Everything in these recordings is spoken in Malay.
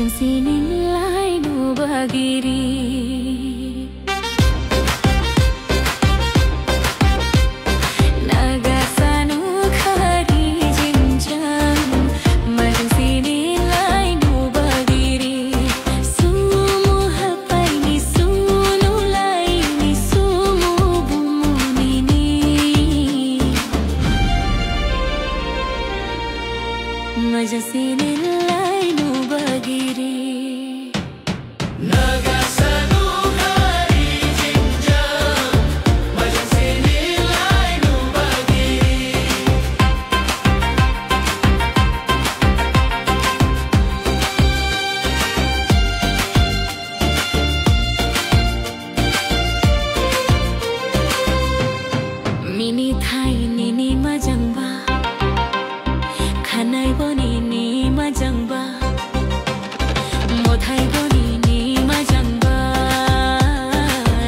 Majang sinilay no bagiri Majang sinilay no bagiri Nagasanu hari jinjang Majang sinilay no bagiri Mini thai nini majang ba Kanai boni ni majang ba Mo thai boni ni majang ba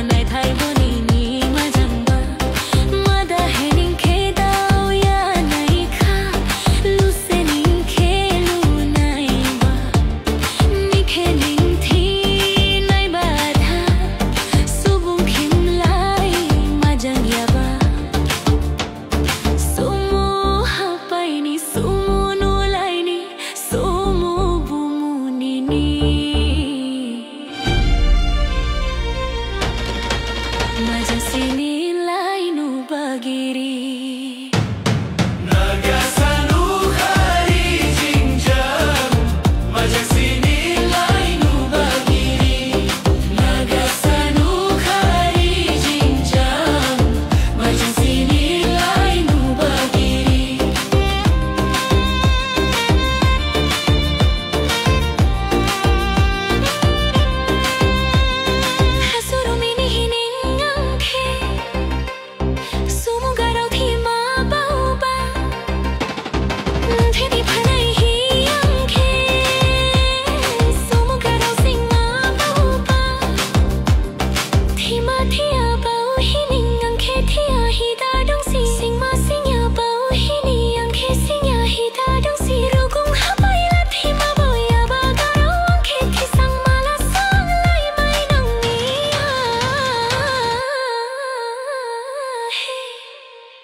Nai thai boni ni majang ba Mada hening ke dao ya nai kha Lu se ning ke lu nai ba Ni ke ning thi nai ba tha Subung khim lai majang ya ba Sumu hapai ni sumu Majang sinilay no bagiri Nagasanu hari jinjang Majang sinilay no bagiri Nagasanu hari jinjang Majang sinilay no bagiri Hasuru mini hini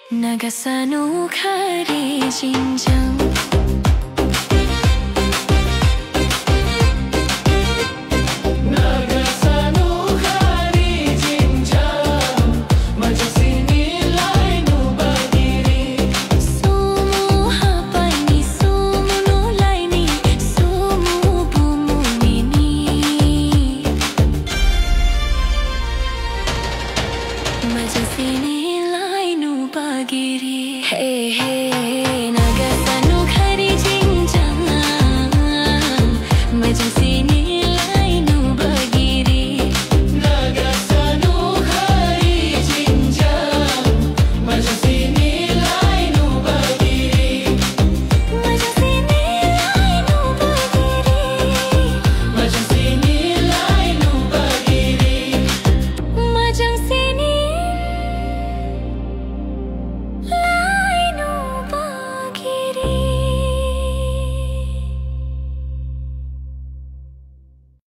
Nagasanu hari jinjang